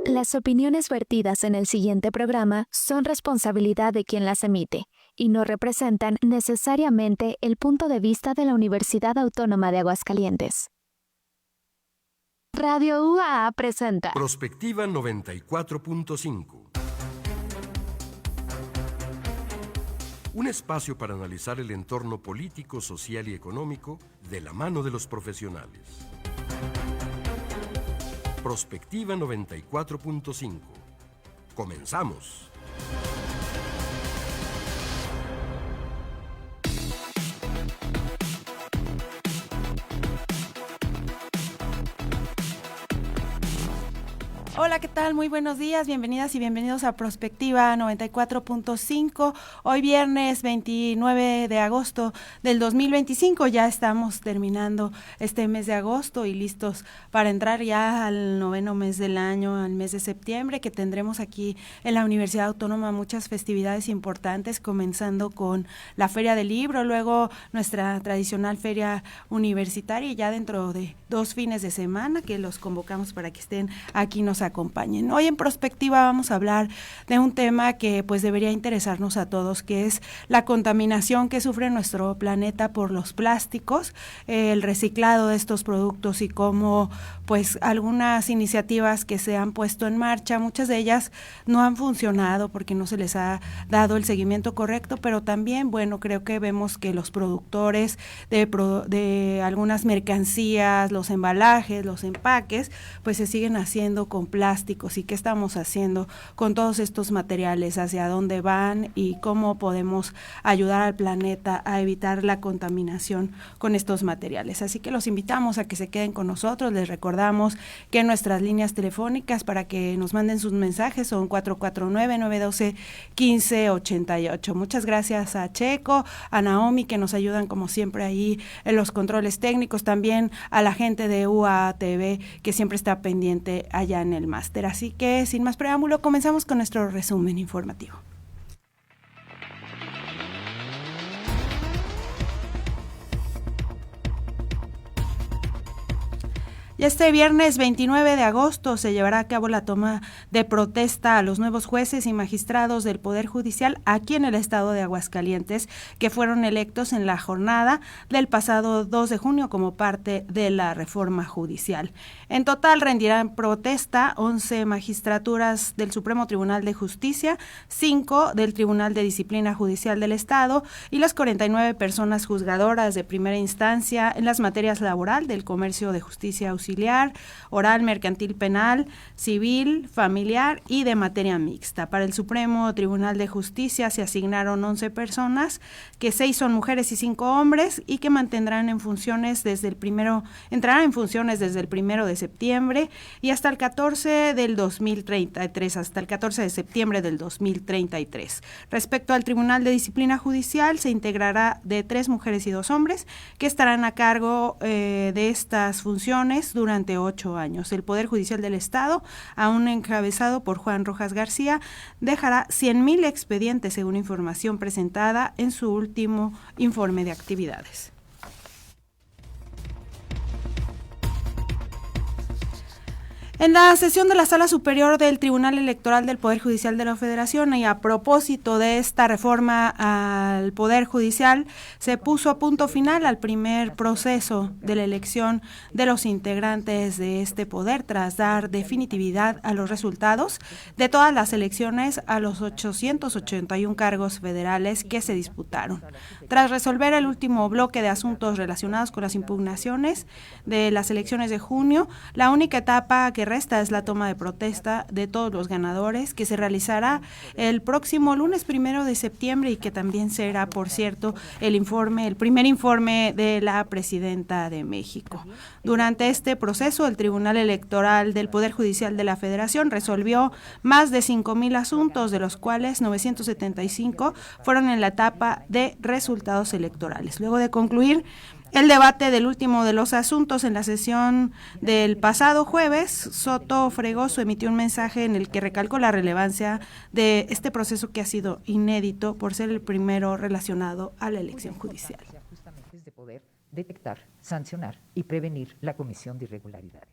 Las opiniones vertidas en el siguiente programa son responsabilidad de quien las emite y no representan necesariamente el punto de vista de la Universidad Autónoma de Aguascalientes. Radio UAA presenta Prospectiva 94.5. Un espacio para analizar el entorno político, social y económico de la mano de los profesionales. Prospectiva 94.5. Comenzamos. Hola, ¿qué tal? Muy buenos días, bienvenidas y bienvenidos a Prospectiva 94.5. Hoy viernes 29 de agosto del 2025, ya estamos terminando este mes de agosto y listos para entrar ya al noveno mes del año, al mes de septiembre, que tendremos aquí en la Universidad Autónoma muchas festividades importantes, comenzando con la Feria del Libro, luego nuestra tradicional feria universitaria y ya dentro de 2 fines de semana que los convocamos para que estén aquí nos acompañen. Hoy en Prospectiva vamos a hablar de un tema que pues debería interesarnos a todos, que es la contaminación que sufre nuestro planeta por los plásticos, el reciclado de estos productos y cómo pues algunas iniciativas que se han puesto en marcha, muchas de ellas no han funcionado porque no se les ha dado el seguimiento correcto, pero también, bueno, creo que vemos que los productores de algunas mercancías, los embalajes, los empaques, pues se siguen haciendo con plásticos. ¿Y qué estamos haciendo con todos estos materiales? ¿Hacia dónde van? ¿Y cómo podemos ayudar al planeta a evitar la contaminación con estos materiales? Así que los invitamos a que se queden con nosotros. Les recordamos que nuestras líneas telefónicas para que nos manden sus mensajes son 449-912-1588. Muchas gracias a Checo, a Naomi, que nos ayudan como siempre ahí en los controles técnicos, también a la gente de UAA TV que siempre está pendiente allá en el máster. Así que sin más preámbulo, comenzamos con nuestro resumen informativo. Y este viernes 29 de agosto se llevará a cabo la toma de protesta a los nuevos jueces y magistrados del Poder Judicial aquí en el estado de Aguascalientes, que fueron electos en la jornada del pasado 2 de junio como parte de la reforma judicial. En total rendirán protesta 11 magistraturas del Supremo Tribunal de Justicia, 5 del Tribunal de Disciplina Judicial del Estado y las 49 personas juzgadoras de primera instancia en las materias laboral, del comercio, de justicia auxiliar, oral, mercantil, penal, civil, familiar y de materia mixta. Para el Supremo Tribunal de Justicia se asignaron 11 personas, que 6 son mujeres y 5 hombres, y que entrarán en funciones desde el 1 de septiembre y hasta el 14 del 2033, hasta el 14 de septiembre del 2033. Respecto al Tribunal de Disciplina Judicial, se integrará de 3 mujeres y 2 hombres, que estarán a cargo de estas funciones durante 8 años. El Poder Judicial del Estado, aún encabezado por Juan Rojas García, dejará 100,000 expedientes según información presentada en su último informe de actividades. En la sesión de la Sala Superior del Tribunal Electoral del Poder Judicial de la Federación, y a propósito de esta reforma al Poder Judicial, se puso a punto final al primer proceso de la elección de los integrantes de este poder, tras dar definitividad a los resultados de todas las elecciones a los 881 cargos federales que se disputaron. Tras resolver el último bloque de asuntos relacionados con las impugnaciones de las elecciones de junio, la única etapa que resta es la toma de protesta de todos los ganadores, que se realizará el próximo lunes 1 de septiembre y que también será, por cierto, el primer informe de la Presidenta de México. Durante este proceso, el Tribunal Electoral del Poder Judicial de la Federación resolvió más de 5,000 asuntos, de los cuales 975 fueron en la etapa de resultados electorales. Luego de concluir el debate del último de los asuntos en la sesión del pasado jueves, Soto Fregoso emitió un mensaje en el que recalcó la relevancia de este proceso, que ha sido inédito por ser el primero relacionado a la elección judicial. Justamente es de poder detectar, sancionar y prevenir la comisión de irregularidades.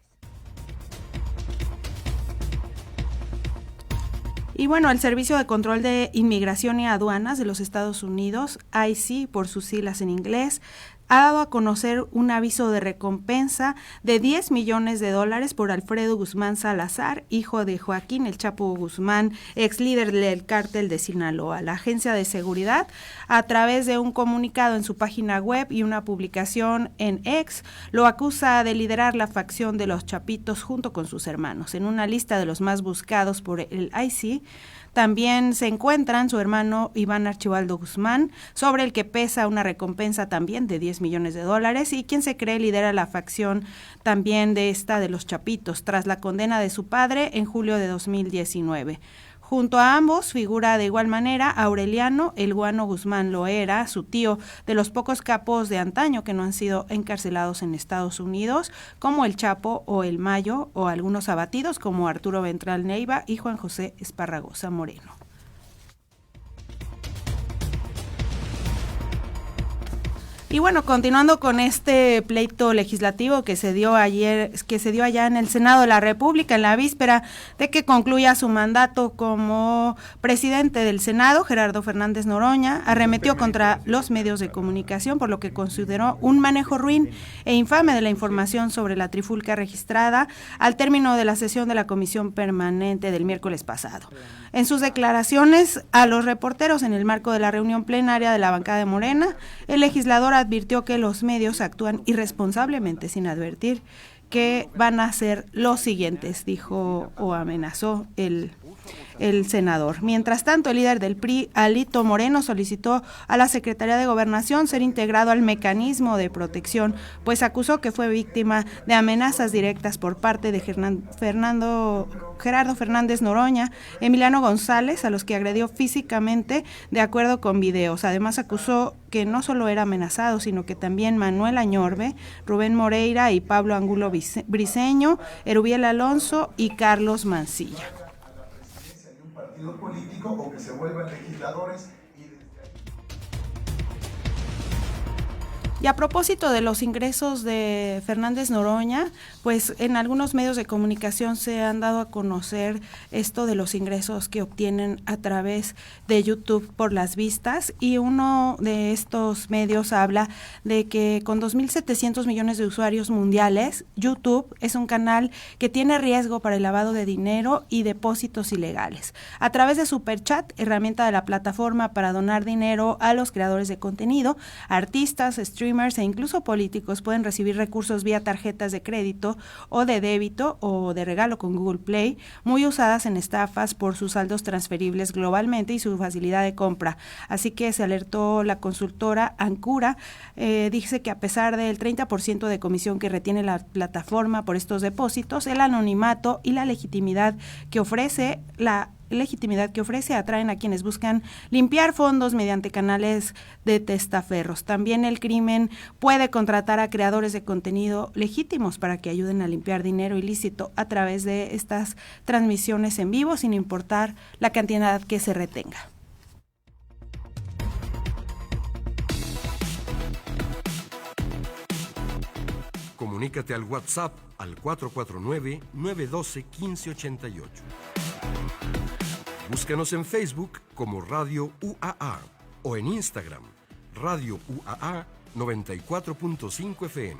Y bueno, el Servicio de Control de Inmigración y Aduanas de los Estados Unidos, ICE por sus siglas en inglés, ha dado a conocer un aviso de recompensa de $10 millones por Alfredo Guzmán Salazar, hijo de Joaquín El Chapo Guzmán, ex líder del cártel de Sinaloa. La agencia de seguridad, a través de un comunicado en su página web y una publicación en X, lo acusa de liderar la facción de los Chapitos junto con sus hermanos. En una lista de los más buscados por el ICE, también se encuentran su hermano Iván Archibaldo Guzmán, sobre el que pesa una recompensa también de $10 millones, y quien se cree lidera la facción también de los Chapitos, tras la condena de su padre en julio de 2019. Junto a ambos figura de igual manera Aureliano El Guano Guzmán Loera, su tío, de los pocos capos de antaño que no han sido encarcelados en Estados Unidos, como El Chapo o El Mayo, o algunos abatidos como Arturo Ventral Neiva y Juan José Esparragosa Moreno. Y bueno, continuando con este pleito legislativo que se dio allá en el Senado de la República, en la víspera de que concluya su mandato como presidente del Senado, Gerardo Fernández Noroña arremetió contra los medios de comunicación por lo que consideró un manejo ruin e infame de la información sobre la trifulca registrada al término de la sesión de la Comisión Permanente del miércoles pasado. En sus declaraciones a los reporteros en el marco de la reunión plenaria de la bancada de Morena, el legislador advirtió que los medios actúan irresponsablemente sin advertir que van a hacer los siguientes, dijo o amenazó el senador. Mientras tanto, el líder del PRI, Alito Moreno, solicitó a la Secretaría de Gobernación ser integrado al mecanismo de protección, pues acusó que fue víctima de amenazas directas por parte de Gerardo Fernández Noroña, Emiliano González, a los que agredió físicamente de acuerdo con videos. Además, acusó que no solo era amenazado, sino que también Manuel Añorbe, Rubén Moreira y Pablo Angulo Briceño, Erubiel Alonso y Carlos Mancilla. Político o que se vuelvan legisladores. Y a propósito de los ingresos de Fernández Noroña, pues en algunos medios de comunicación se han dado a conocer esto de los ingresos que obtienen a través de YouTube por las vistas, y uno de estos medios habla de que con 2.700 millones de usuarios mundiales, YouTube es un canal que tiene riesgo para el lavado de dinero y depósitos ilegales. A través de Superchat, herramienta de la plataforma para donar dinero a los creadores de contenido, artistas, streamers e incluso políticos pueden recibir recursos vía tarjetas de crédito o de débito o de regalo con Google Play, muy usadas en estafas por sus saldos transferibles globalmente y su facilidad de compra. Así que se alertó la consultora Ancura, dice que a pesar del 30% de comisión que retiene la plataforma por estos depósitos, el anonimato y la legitimidad que ofrece atraen a quienes buscan limpiar fondos mediante canales de testaferros. También el crimen puede contratar a creadores de contenido legítimos para que ayuden a limpiar dinero ilícito a través de estas transmisiones en vivo, sin importar la cantidad que se retenga. Comunícate al WhatsApp al 449-912-1588. Búscanos en Facebook como Radio UAA o en Instagram, Radio UAA 94.5 FM.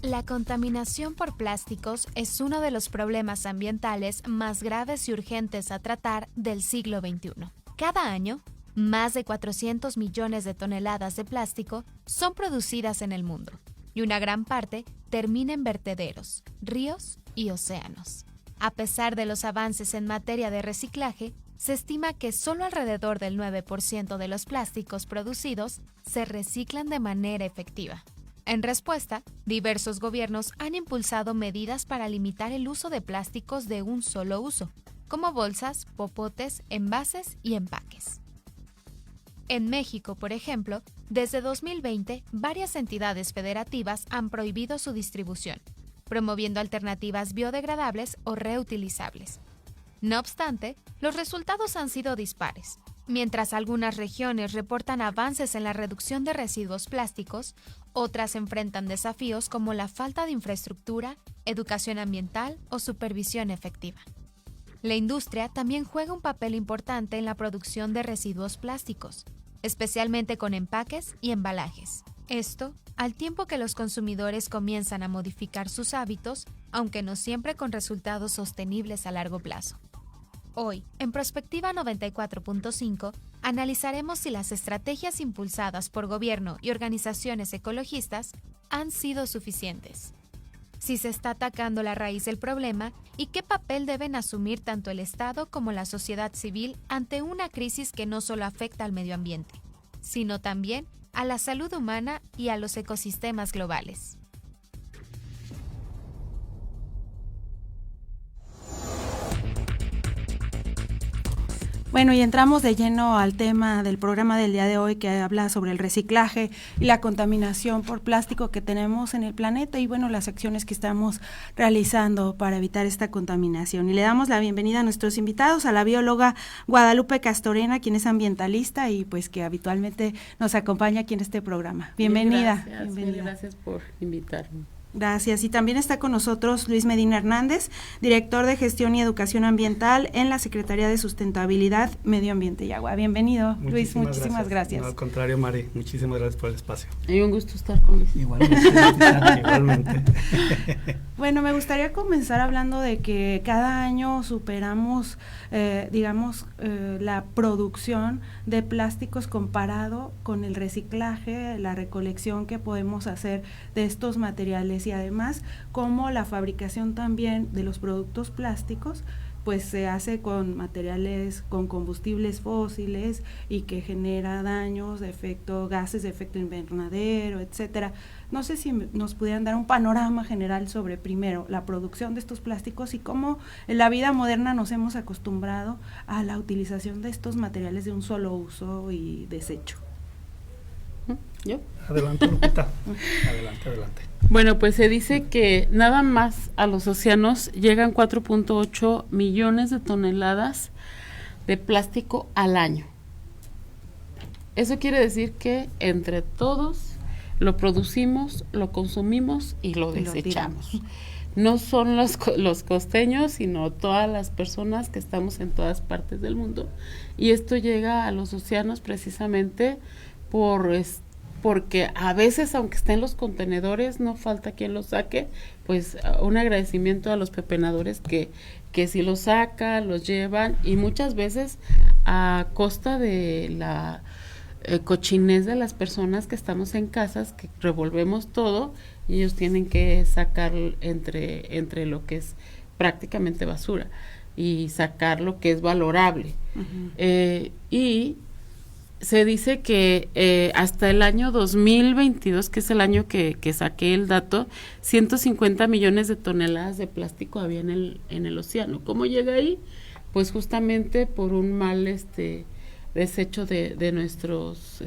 La contaminación por plásticos es uno de los problemas ambientales más graves y urgentes a tratar del siglo XXI. Cada año, más de 400 millones de toneladas de plástico son producidas en el mundo, y una gran parte termina en vertederos, ríos y océanos. A pesar de los avances en materia de reciclaje, se estima que solo alrededor del 9% de los plásticos producidos se reciclan de manera efectiva. En respuesta, diversos gobiernos han impulsado medidas para limitar el uso de plásticos de un solo uso, como bolsas, popotes, envases y empaques. En México, por ejemplo, desde 2020, varias entidades federativas han prohibido su distribución, promoviendo alternativas biodegradables o reutilizables. No obstante, los resultados han sido dispares. Mientras algunas regiones reportan avances en la reducción de residuos plásticos, otras enfrentan desafíos como la falta de infraestructura, educación ambiental o supervisión efectiva. La industria también juega un papel importante en la producción de residuos plásticos, especialmente con empaques y embalajes. Esto, al tiempo que los consumidores comienzan a modificar sus hábitos, aunque no siempre con resultados sostenibles a largo plazo. Hoy, en Prospectiva 94.5, analizaremos si las estrategias impulsadas por gobierno y organizaciones ecologistas han sido suficientes, si se está atacando la raíz del problema y qué papel deben asumir tanto el Estado como la sociedad civil ante una crisis que no solo afecta al medio ambiente, sino también a la salud humana y a los ecosistemas globales. Bueno, y entramos de lleno al tema del programa del día de hoy, que habla sobre el reciclaje y la contaminación por plástico que tenemos en el planeta y bueno, las acciones que estamos realizando para evitar esta contaminación. Y le damos la bienvenida a nuestros invitados, a la bióloga Guadalupe Castorena, quien es ambientalista y pues que habitualmente nos acompaña aquí en este programa. Bienvenida. Gracias por invitarme. Gracias. Y también está con nosotros Luis Medina Hernández, director de Gestión y Educación Ambiental en la Secretaría de Sustentabilidad, Medio Ambiente y Agua. Bienvenido, Luis, muchísimas gracias. No, al contrario, Mari, muchísimas gracias por el espacio. Y un gusto estar con Luis. Igualmente. Bueno, me gustaría comenzar hablando de que cada año superamos, la producción de plásticos comparado con el reciclaje, la recolección que podemos hacer de estos materiales y además como la fabricación también de los productos plásticos pues se hace con materiales, con combustibles fósiles y que genera daños, gases de efecto invernadero, etcétera. No sé si nos pudieran dar un panorama general sobre, primero, la producción de estos plásticos y cómo en la vida moderna nos hemos acostumbrado a la utilización de estos materiales de un solo uso y desecho. ¿Yo? Adelante, Lupita. Adelante. Bueno, pues se dice que nada más a los océanos llegan 4.8 millones de toneladas de plástico al año. Eso quiere decir que entre todos lo producimos, lo consumimos y lo desechamos. No son los costeños, sino todas las personas que estamos en todas partes del mundo. Y esto llega a los océanos precisamente porque a veces, aunque estén los contenedores, no falta quien los saque, pues un agradecimiento a los pepenadores que sí los sacan, los llevan, y muchas veces a costa de la cochinez de las personas que estamos en casas, que revolvemos todo, y ellos tienen que sacar entre lo que es prácticamente basura, y sacar lo que es valorable. Uh-huh. Y se dice que hasta el año 2022, que es el año que saqué el dato, 150 millones de toneladas de plástico había en el océano. ¿Cómo llega ahí? Pues justamente por un mal desecho de nuestros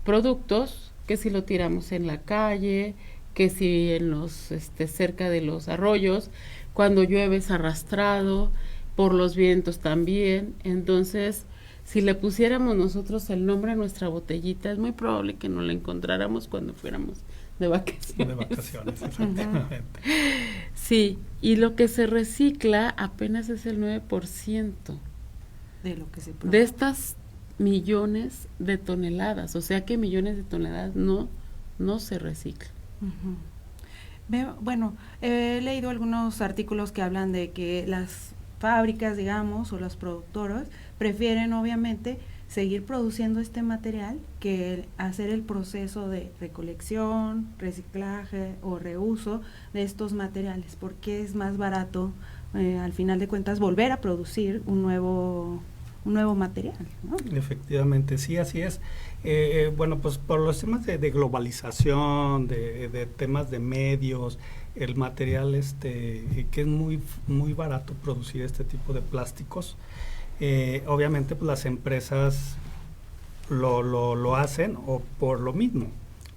productos, que si lo tiramos en la calle, que si en los cerca de los arroyos, cuando llueve es arrastrado, por los vientos también. Entonces, si le pusiéramos nosotros el nombre a nuestra botellita, es muy probable que no la encontráramos cuando fuéramos de vacaciones. De vacaciones, exactamente. Sí, y lo que se recicla apenas es el 9% de lo que se produce. De estas millones de toneladas, o sea que millones de toneladas no se reciclan. Uh-huh. Bueno, he leído algunos artículos que hablan de que las fábricas, digamos, o los productores prefieren obviamente seguir produciendo este material que hacer el proceso de recolección, reciclaje o reuso de estos materiales, porque es más barato al final de cuentas volver a producir un nuevo material, ¿no? Efectivamente, sí, así es. Bueno, pues por los temas de globalización, de temas de medios, el material que es muy muy barato producir este tipo de plásticos, obviamente pues las empresas lo hacen o por lo mismo,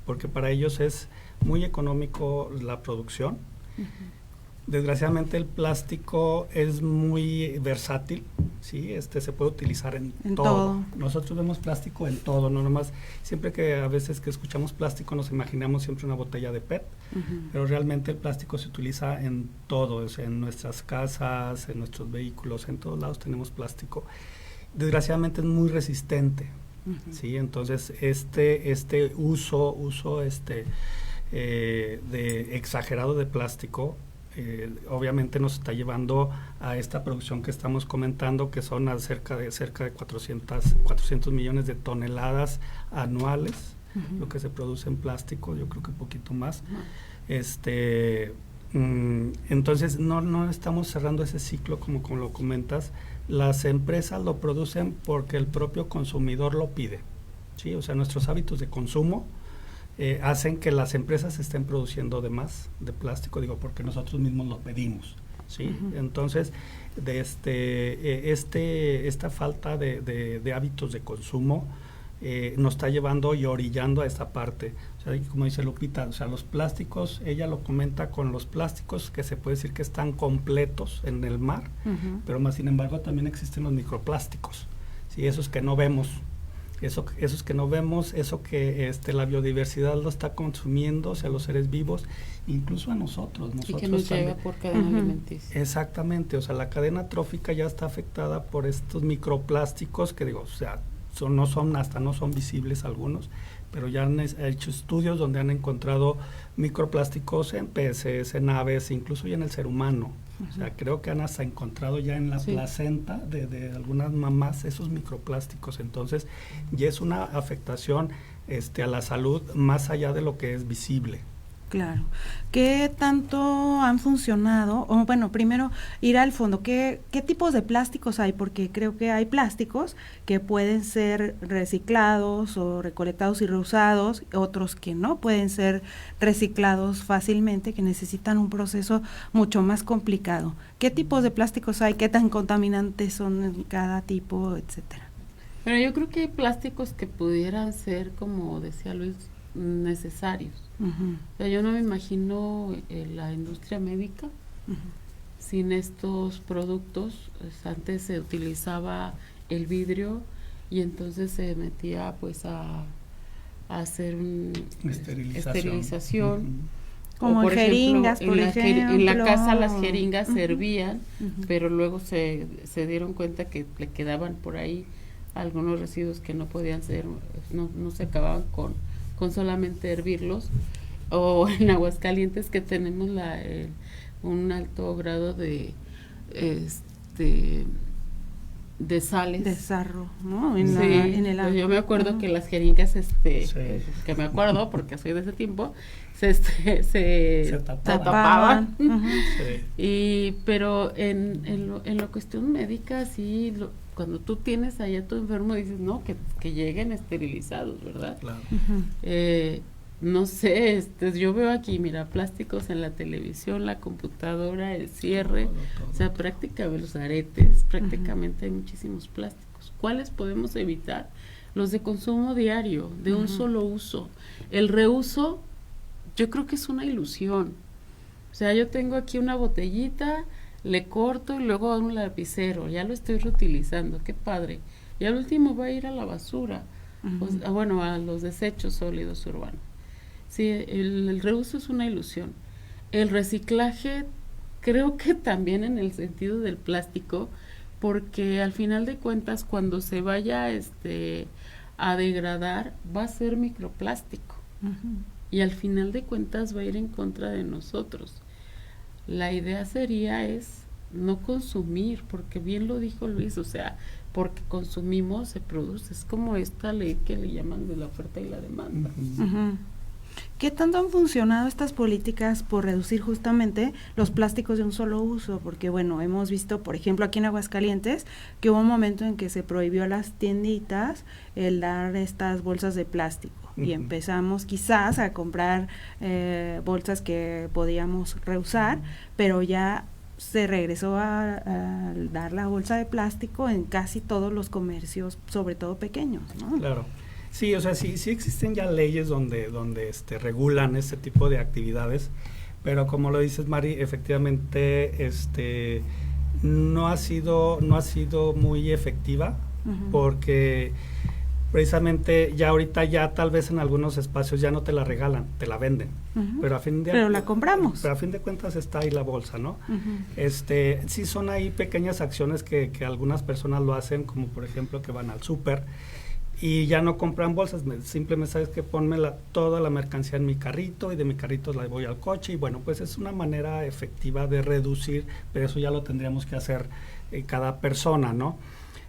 porque para ellos es muy económico la producción. Uh-huh. Desgraciadamente el plástico es muy versátil, ¿sí? Se puede utilizar en todo. todo. Nosotros vemos plástico en todo, no nomás, siempre que a veces que escuchamos plástico nos imaginamos siempre una botella de PET, pero realmente el plástico se utiliza en todo, o sea, en nuestras casas, en nuestros vehículos, en todos lados tenemos plástico. Desgraciadamente es muy resistente, ¿sí? Entonces este uso de exagerado de plástico obviamente nos está llevando a esta producción que estamos comentando, que son cerca de 400 millones de toneladas anuales, lo que se produce en plástico, yo creo que un poquito más. Entonces no estamos cerrando ese ciclo como lo comentas. Las empresas lo producen porque el propio consumidor lo pide, ¿sí? O sea, nuestros hábitos de consumo hacen que las empresas estén produciendo de más de plástico, digo, porque nosotros mismos lo pedimos, ¿sí? Entonces, esta falta de hábitos de consumo nos está llevando y orillando a esta parte. O sea, como dice Lupita, o sea, los plásticos, ella lo comenta con los plásticos que se puede decir que están completos en el mar, pero más sin embargo también existen los microplásticos, ¿sí? Esos que no vemos. Esos que no vemos, eso que la biodiversidad lo está consumiendo, o sea, los seres vivos, incluso a nosotros y que nos llega por cadena alimenticia. Exactamente, o sea, la cadena trófica ya está afectada por estos microplásticos que digo, o sea, no son visibles algunos, pero ya han hecho estudios donde han encontrado microplásticos en peces, en aves, incluso ya en el ser humano. O sea, creo que han hasta encontrado ya en la placenta de algunas mamás esos microplásticos. Entonces, ya es una afectación a la salud más allá de lo que es visible. Claro. ¿Qué tanto han funcionado? O bueno, primero ir al fondo. ¿Qué tipos de plásticos hay? Porque creo que hay plásticos que pueden ser reciclados o recolectados y reusados, otros que no pueden ser reciclados fácilmente, que necesitan un proceso mucho más complicado. ¿Qué tipos de plásticos hay? ¿Qué tan contaminantes son en cada tipo, etcétera? Pero yo creo que hay plásticos que pudieran ser, como decía Luis, necesarios. O sea, yo no me imagino la industria médica sin estos productos. Antes se utilizaba el vidrio y entonces se metía pues a hacer esterilización. Como por jeringas, ejemplo, por ejemplo. En la casa las jeringas servían, pero luego se dieron cuenta que le quedaban por ahí algunos residuos que no podían ser, no se acababan con solamente hervirlos. O en Aguascalientes, que tenemos un alto grado de sales. De sarro, ¿no? En el agua. Yo me acuerdo que las jeringas, que me acuerdo porque soy de ese tiempo, se tapaban. Pero en la cuestión médica, sí, cuando tú tienes allá tu enfermo, dices, no, que lleguen esterilizados, ¿verdad? Claro. No sé, yo veo aquí, mira, plásticos en la televisión, la computadora, el cierre, todo. O sea, prácticamente los aretes, prácticamente hay muchísimos plásticos. ¿Cuáles podemos evitar? Los de consumo diario, de un solo uso. El reuso, yo creo que es una ilusión. O sea, yo tengo aquí una botellita, le corto y luego hago un lapicero, ya lo estoy reutilizando, qué padre. Y al último va a ir a la basura, pues, a los desechos sólidos urbanos. Sí, el reuso es una ilusión. El reciclaje, creo que también en el sentido del plástico, porque al final de cuentas, cuando se vaya a degradar, va a ser microplástico. Y al final de cuentas va a ir en contra de nosotros. La idea sería no consumir, porque bien lo dijo Luis, o sea, porque consumimos se produce. Es como esta ley que le llaman de la oferta y la demanda. ¿Qué tanto han funcionado estas políticas por reducir justamente los plásticos de un solo uso? Porque bueno, hemos visto, por ejemplo, aquí en Aguascalientes, que hubo un momento en que se prohibió a las tienditas el dar estas bolsas de plástico. Y empezamos quizás a comprar bolsas que podíamos reusar, pero ya se regresó a dar la bolsa de plástico en casi todos los comercios, sobre todo pequeños, ¿no? Claro. Sí, o sea, sí existen ya leyes donde regulan este tipo de actividades, pero como lo dices, Mari, efectivamente no ha sido muy efectiva, porque precisamente ya ahorita ya tal vez en algunos espacios ya no te la regalan, te la venden, pero la compramos. Pero a fin de cuentas está ahí la bolsa, ¿no? Sí son ahí pequeñas acciones que algunas personas lo hacen, como por ejemplo que van al súper y ya no compran bolsas, simplemente sabes que ponme toda la mercancía en mi carrito y de mi carrito la voy al coche, y bueno, pues es una manera efectiva de reducir, pero eso ya lo tendríamos que hacer cada persona, ¿no?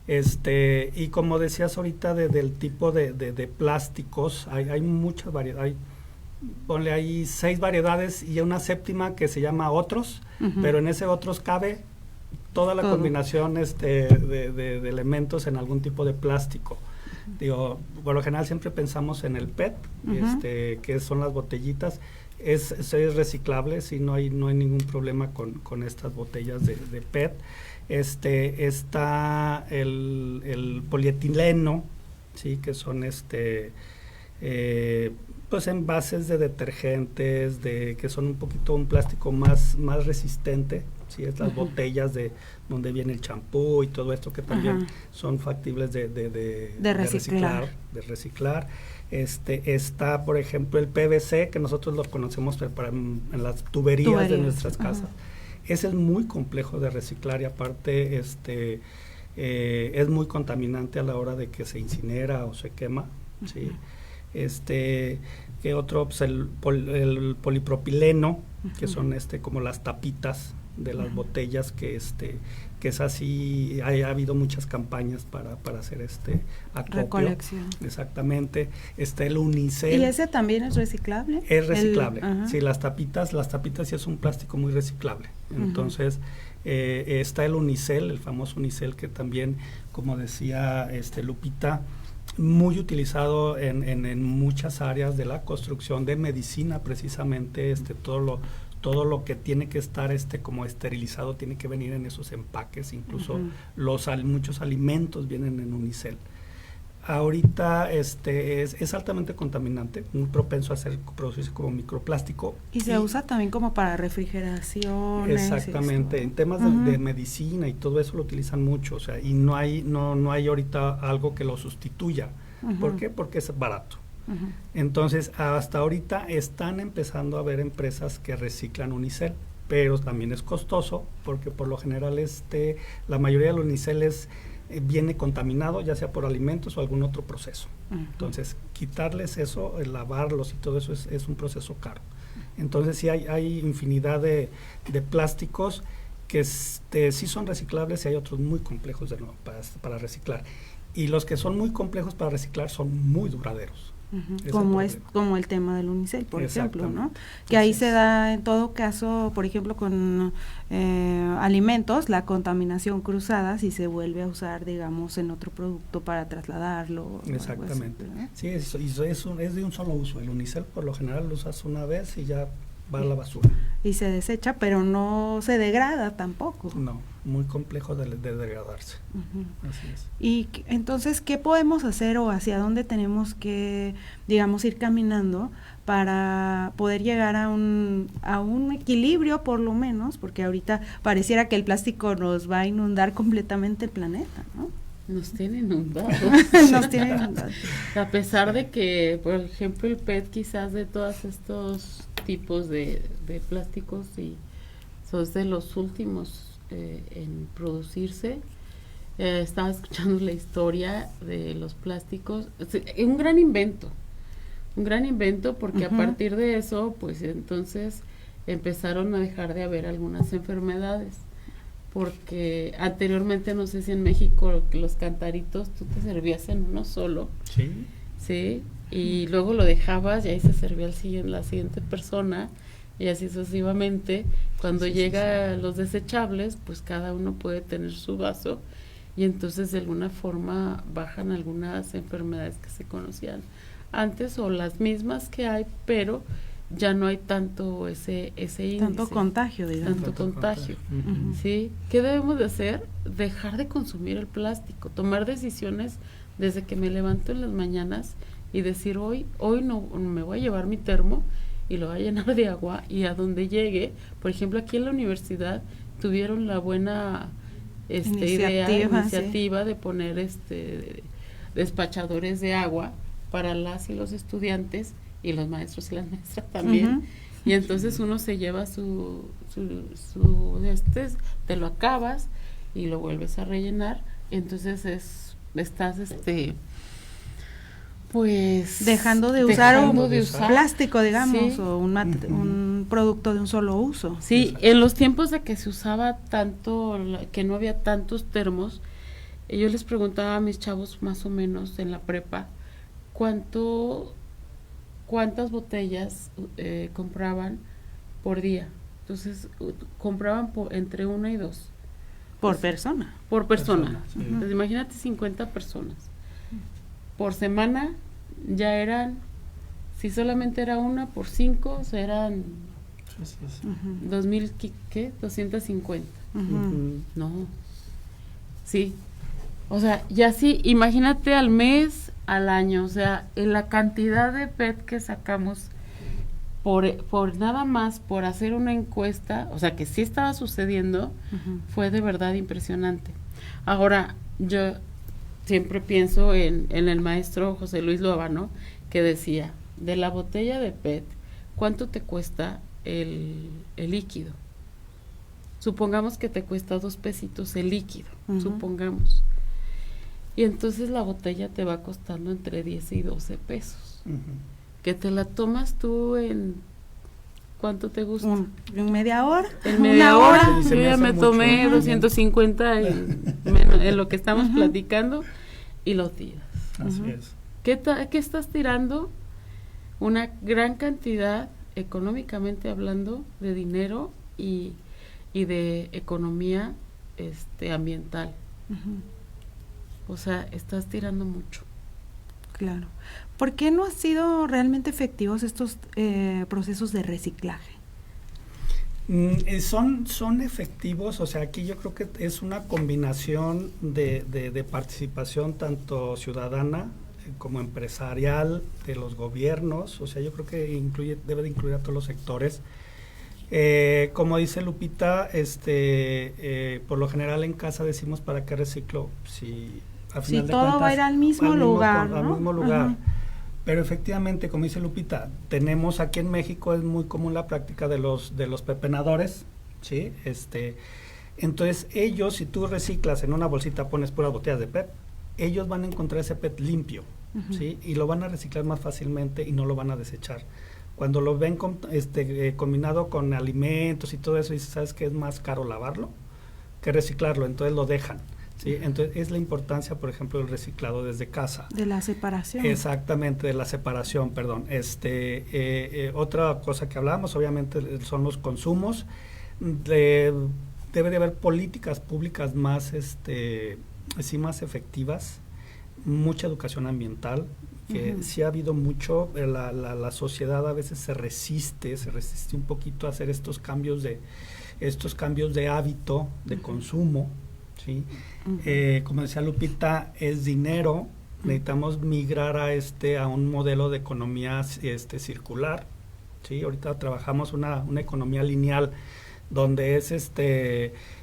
Y como decías ahorita del tipo de plásticos, hay muchas variedades, hay 6 variedades y una 7ª que se llama otros, pero en ese otros cabe toda la combinación de elementos en algún tipo de plástico. Digo, por lo general siempre pensamos en el PET, que son las botellitas. Es reciclable, sí, no hay ningún problema con estas botellas de PET. Está el polietileno, sí, que son pues envases de detergentes, que son un plástico más resistente, sí, es las botellas de donde viene el champú y todo esto, que también son factibles de reciclar. Está, por ejemplo, el PVC, que nosotros lo conocemos en las tuberías de nuestras casas. Ese es muy complejo de reciclar y aparte es muy contaminante a la hora de que se incinera o se quema, ¿sí? ¿Qué otro? Pues el polipropileno, que son como las tapitas de las botellas, que es así. Ha habido muchas campañas para hacer acopio. Recolección. Exactamente. Está el unicel. ¿Y ese también es reciclable? Es reciclable. Sí, las tapitas sí es un plástico muy reciclable. Entonces, está el unicel, el famoso unicel, que también, como decía Lupita, muy utilizado en muchas áreas de la construcción, de medicina precisamente, todo lo que tiene que estar como esterilizado tiene que venir en esos empaques, incluso muchos alimentos vienen en unicel. Ahorita es altamente contaminante, muy propenso a producirse como microplástico. Y se usa también como para refrigeración. Exactamente, en temas de medicina y todo eso lo utilizan mucho, o sea, y no hay ahorita algo que lo sustituya. ¿Por qué? Porque es barato. Entonces, hasta ahorita están empezando a haber empresas que reciclan unicel, pero también es costoso, porque por lo general la mayoría de los uniceles viene contaminado, ya sea por alimentos o algún otro proceso. Entonces, quitarles eso, lavarlos y todo eso es un proceso caro. Entonces, sí hay infinidad de plásticos que sí son reciclables y hay otros muy complejos para reciclar. Y los que son muy complejos para reciclar son muy duraderos. Como el tema del unicel, por ejemplo, ¿no? Que ahí se da en todo caso, por ejemplo, con alimentos, la contaminación cruzada, si se vuelve a usar, digamos, en otro producto para trasladarlo. Exactamente. Así, sí, es de un solo uso. El unicel por lo general lo usas una vez y ya va a la basura. Y se desecha, pero no se degrada tampoco. No, muy complejo de degradarse. Así es. Y entonces, ¿qué podemos hacer o hacia dónde tenemos que, digamos, ir caminando para poder llegar a un equilibrio, por lo menos? Porque ahorita pareciera que el plástico nos va a inundar completamente el planeta, ¿no? Nos tiene inundados. Nos tiene inundados. A pesar de que, por ejemplo, el PET quizás de todos estos tipos de plásticos y son de los últimos en producirse. Estaba escuchando la historia de los plásticos, un gran invento porque a partir de eso, pues entonces empezaron a dejar de haber algunas enfermedades, porque anteriormente, no sé si en México, los cantaritos tú te servías en uno solo, sí, y luego lo dejabas y ahí se servía la siguiente persona, y así sucesivamente. Cuando llega los desechables, pues cada uno puede tener su vaso, y entonces de alguna forma bajan algunas enfermedades que se conocían antes o las mismas que hay, pero ya no hay tanto ese índice. Tanto contagio, digamos. Tanto contagio. ¿Sí? ¿Qué debemos de hacer? Dejar de consumir el plástico, tomar decisiones desde que me levanto en las mañanas y decir, hoy no me voy a llevar mi termo y lo voy a llenar de agua, y a donde llegue, por ejemplo, aquí en la universidad tuvieron la buena iniciativa de poner despachadores de agua para las y los estudiantes y los maestros y las maestras también. Y entonces uno se lleva te lo acabas y lo vuelves a rellenar, entonces estás pues dejando de usar plástico, digamos, sí. o un producto de un solo uso. Sí, en los tiempos de que se usaba tanto, que no había tantos termos, yo les preguntaba a mis chavos más o menos en la prepa cuántas botellas compraban por día. Entonces compraban entre 1 y 2 por persona. Por persona. Sí. Entonces imagínate 50 personas. Por semana ya eran, si solamente era una, por 5, eran 2,000, ¿qué? 250. No. Sí. O sea, ya sí, imagínate al mes, al año, o sea, en la cantidad de PET que sacamos por nada más, por hacer una encuesta, o sea, que sí estaba sucediendo, fue de verdad impresionante. Ahora, yo siempre pienso en el maestro José Luis Luevano, que decía, de la botella de PET, ¿cuánto te cuesta el líquido? Supongamos que te cuesta 2 pesitos el líquido, supongamos. Y entonces la botella te va costando entre 10 y 12 pesos. Que te la tomas tú en, ¿cuánto te gusta? ¿En media hora? En media hora. Sí, Yo ya me tomé 250 en lo que estamos platicando y lo tiras. Así es. ¿Qué estás tirando? Una gran cantidad, económicamente hablando, de dinero y de economía ambiental. O sea, estás tirando mucho. Claro. ¿Por qué no han sido realmente efectivos estos procesos de reciclaje? Son efectivos, o sea, aquí yo creo que es una combinación de participación tanto ciudadana como empresarial, de los gobiernos, o sea, yo creo que debe de incluir a todos los sectores. Como dice Lupita, por lo general en casa decimos, ¿para qué reciclo? Si al final de todo cuentas, va a ir al mismo lugar, ¿no? Al mismo lugar. Pero efectivamente, como dice Lupita, tenemos aquí en México, es muy común la práctica de los pepenadores, ¿sí? Entonces ellos, si tú reciclas en una bolsita, pones puras botellas de PET, ellos van a encontrar ese PET limpio, ¿sí? Y lo van a reciclar más fácilmente y no lo van a desechar. Cuando lo ven combinado con alimentos y todo eso, dices, ¿sabes qué? Es más caro lavarlo que reciclarlo, entonces lo dejan. Sí, entonces es la importancia, por ejemplo, del reciclado desde casa. De la separación. Exactamente, de la separación, perdón. Otra cosa que hablábamos, obviamente, son los consumos. Debe de haber políticas públicas más, más efectivas, mucha educación ambiental, que sí ha habido mucho. La sociedad a veces se resiste un poquito a hacer estos cambios de hábito, de consumo. ¿Sí? Como decía Lupita, es dinero, necesitamos migrar a un modelo de economía circular, ¿sí? Ahorita trabajamos una economía lineal donde es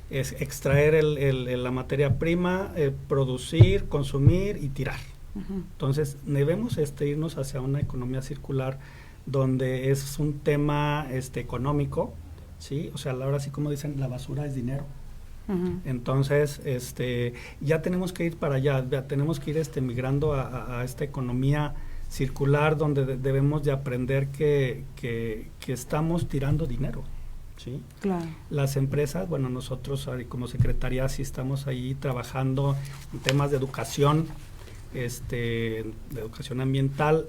extraer la materia prima, producir, consumir y tirar. Entonces debemos irnos hacia una economía circular donde es un tema económico, ¿sí? O sea, ahora sí, como dicen, la basura es dinero. Entonces, ya tenemos que ir para allá, ya tenemos que ir migrando a esta economía circular donde debemos de aprender que estamos tirando dinero, ¿sí? Claro. Las empresas, bueno, nosotros como secretaría sí estamos ahí trabajando en temas de educación, de educación ambiental.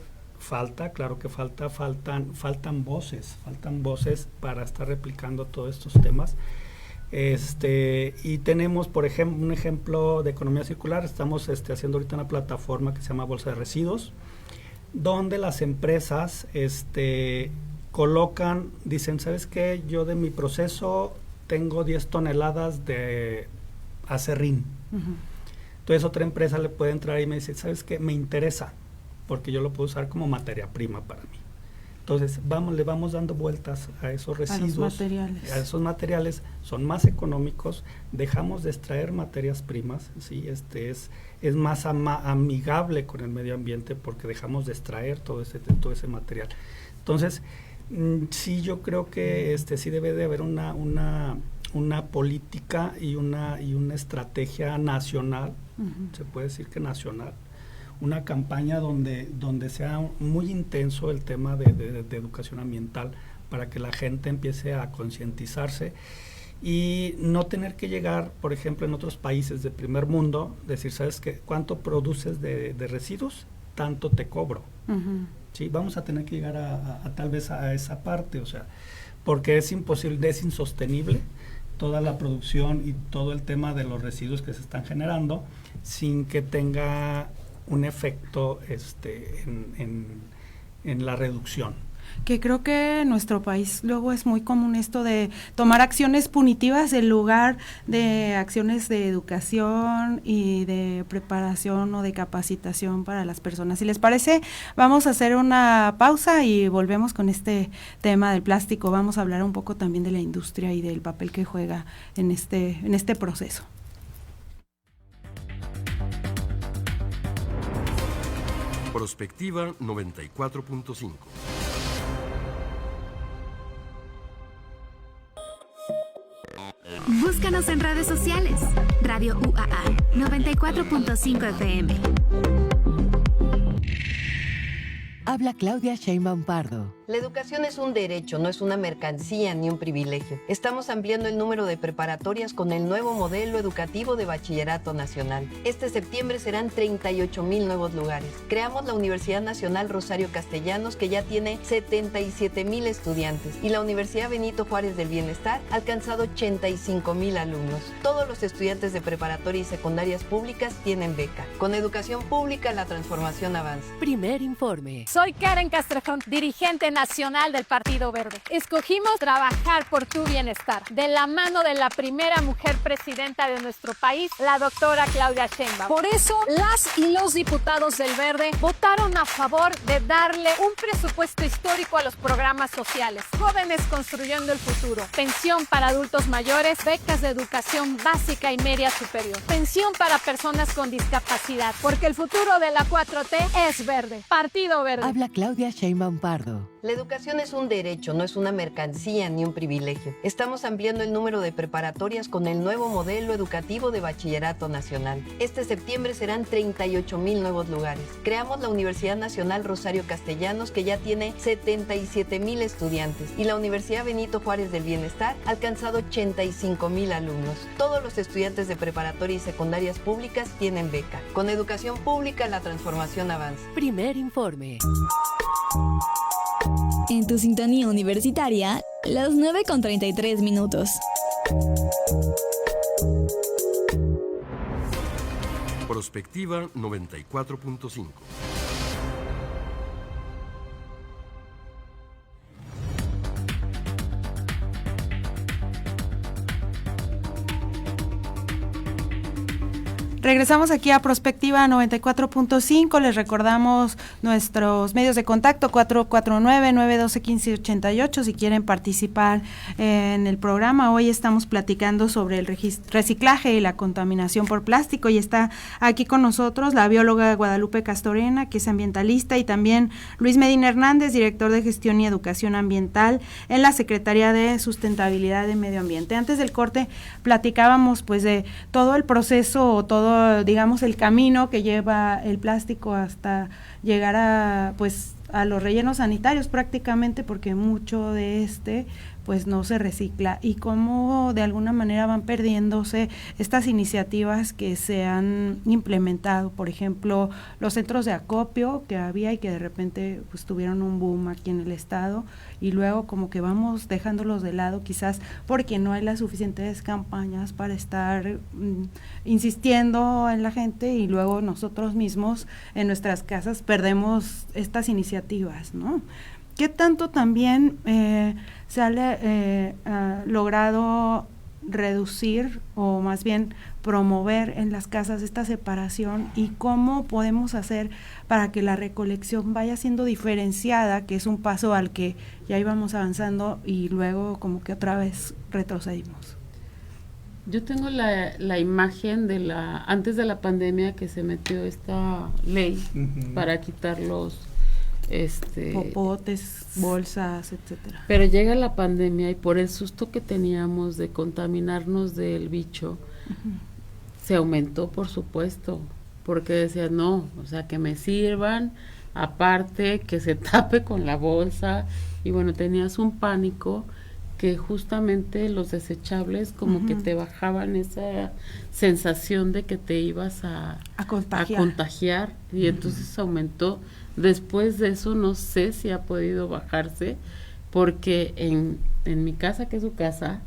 Claro que faltan voces para estar replicando todos estos temas. Y tenemos, por ejemplo, un ejemplo de economía circular. Estamos haciendo ahorita una plataforma que se llama Bolsa de Residuos, donde las empresas colocan, dicen, ¿sabes qué? Yo de mi proceso tengo 10 toneladas de acerrín. Entonces otra empresa le puede entrar y me dice, ¿sabes qué? Me interesa, porque yo lo puedo usar como materia prima para mí. Entonces le vamos dando vueltas a esos residuos, a esos materiales, son más económicos, dejamos de extraer materias primas, ¿sí? Es más amigable con el medio ambiente porque dejamos de extraer todo ese material. Entonces, sí, yo creo que sí debe de haber una política y una estrategia nacional, se puede decir que nacional, una campaña donde sea muy intenso el tema de educación ambiental para que la gente empiece a concientizarse y no tener que llegar, por ejemplo, en otros países del primer mundo, decir, ¿sabes qué? ¿Cuánto produces de residuos? Tanto te cobro. Sí, vamos a tener que llegar a tal vez a esa parte, o sea, porque es imposible, es insostenible toda la producción y todo el tema de los residuos que se están generando sin que tenga un efecto en la reducción. Que creo que en nuestro país luego es muy común esto de tomar acciones punitivas en lugar de acciones de educación y de preparación o de capacitación para las personas. Si les parece, vamos a hacer una pausa y volvemos con este tema del plástico. Vamos a hablar un poco también de la industria y del papel que juega en este proceso. Prospectiva 94.5. Búscanos en redes sociales. Radio UAA 94.5 FM. Habla Claudia Sheinbaum Pardo. La educación es un derecho, no es una mercancía ni un privilegio. Estamos ampliando el número de preparatorias con el nuevo modelo educativo de Bachillerato Nacional. Este septiembre serán 38,000 nuevos lugares. Creamos la Universidad Nacional Rosario Castellanos, que ya tiene 77,000 estudiantes, y la Universidad Benito Juárez del Bienestar ha alcanzado 85,000 alumnos. Todos los estudiantes de preparatoria y secundarias públicas tienen beca. Con educación pública, la transformación avanza. Primer informe. Soy Karen Castrejón, dirigente nacional del Partido Verde. Escogimos trabajar por tu bienestar, de la mano de la primera mujer presidenta de nuestro país, la doctora Claudia Sheinbaum. Por eso, las y los diputados del Verde votaron a favor de darle un presupuesto histórico a los programas sociales. Jóvenes construyendo el futuro, pensión para adultos mayores, becas de educación básica y media superior, pensión para personas con discapacidad, porque el futuro de la 4T es verde. Partido Verde. Habla Claudia Sheinbaum Pardo. La educación es un derecho, no es una mercancía ni un privilegio. Estamos ampliando el número de preparatorias con el nuevo modelo educativo de Bachillerato Nacional. Este septiembre serán 38,000 nuevos lugares. Creamos la Universidad Nacional Rosario Castellanos, que ya tiene 77,000 estudiantes, y la Universidad Benito Juárez del Bienestar ha alcanzado 85,000 alumnos. Todos los estudiantes de preparatoria y secundarias públicas tienen beca. Con educación pública, la transformación avanza. Primer informe. En tu sintonía universitaria, las 9:33. Prospectiva 94.5. Regresamos aquí a Prospectiva 94.5, les recordamos nuestros medios de contacto 449-912-1588 si quieren participar en el programa. Hoy estamos platicando sobre el reciclaje y la contaminación por plástico y está aquí con nosotros la bióloga Guadalupe Castorena, que es ambientalista, y también Luis Medina Hernández, director de Gestión y Educación Ambiental en la Secretaría de Sustentabilidad y Medio Ambiente. Antes del corte platicábamos pues de todo el proceso o todo, digamos, el camino que lleva el plástico hasta llegar a los rellenos sanitarios prácticamente, porque mucho de pues no se recicla, y cómo de alguna manera van perdiéndose estas iniciativas que se han implementado, por ejemplo, los centros de acopio que había y que de repente pues tuvieron un boom aquí en el estado, y luego como que vamos dejándolos de lado, quizás porque no hay las suficientes campañas para estar insistiendo en la gente, y luego nosotros mismos en nuestras casas perdemos estas iniciativas, ¿no? ¿Qué tanto también se ha logrado reducir o más bien promover en las casas esta separación y cómo podemos hacer para que la recolección vaya siendo diferenciada, que es un paso al que ya íbamos avanzando y luego como que otra vez retrocedimos. Yo tengo la imagen de antes de la pandemia que se metió esta ley para quitar los popotes, bolsas, etcétera. Pero llega la pandemia y por el susto que teníamos de contaminarnos del bicho, se aumentó, por supuesto, porque decían, no, o sea, que me sirvan, aparte, que se tape con la bolsa, y bueno, tenías un pánico que justamente los desechables como que te bajaban esa sensación de que te ibas a contagiar y entonces aumentó. Después de eso no sé si ha podido bajarse, porque en mi casa, que es su casa,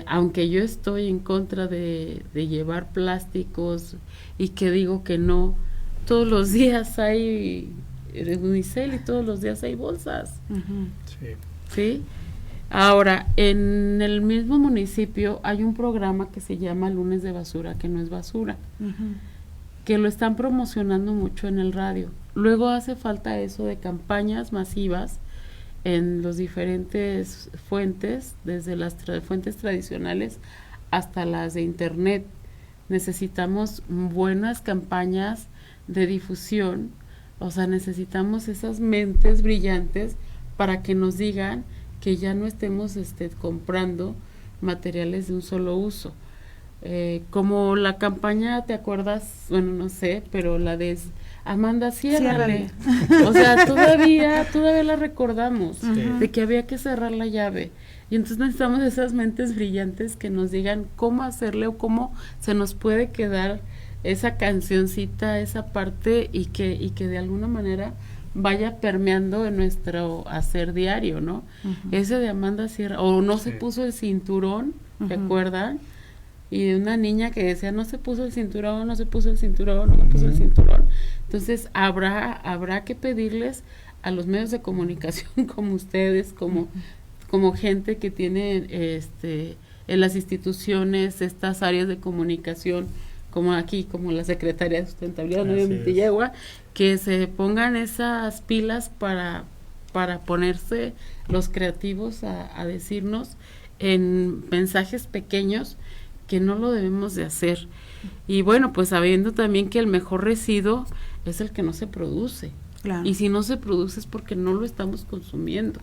aunque yo estoy en contra de llevar plásticos y que digo que no, todos los días hay unicel y todos los días hay bolsas. ¿Sí? Ahora, en el mismo municipio hay un programa que se llama Lunes de Basura, que no es basura, que lo están promocionando mucho en el radio. Luego hace falta eso de campañas masivas en los diferentes fuentes, desde las fuentes tradicionales hasta las de internet. Necesitamos buenas campañas de difusión, o sea, necesitamos esas mentes brillantes para que nos digan que ya no estemos comprando materiales de un solo uso. Como la campaña, ¿te acuerdas? Bueno, no sé, pero la de Amanda, ciérrale. O sea, todavía la recordamos, de que había que cerrar la llave. Y entonces necesitamos esas mentes brillantes que nos digan cómo hacerle o cómo se nos puede quedar esa cancioncita, esa parte, y que de alguna manera vaya permeando en nuestro hacer diario, ¿no? Ese de Amanda Sierra, o no se puso el cinturón, ¿te acuerdan? Y de una niña que decía, no se puso el cinturón, no se puso el cinturón, no me puso el cinturón. Entonces, habrá que pedirles a los medios de comunicación como ustedes, como gente que tiene en las instituciones estas áreas de comunicación, como aquí, como la Secretaría de Sustentabilidad, nuevamente Yegua, que se pongan esas pilas para ponerse los creativos a decirnos en mensajes pequeños que no lo debemos de hacer. Y bueno, pues sabiendo también que el mejor residuo es el que no se produce. Claro. Y si no se produce es porque no lo estamos consumiendo.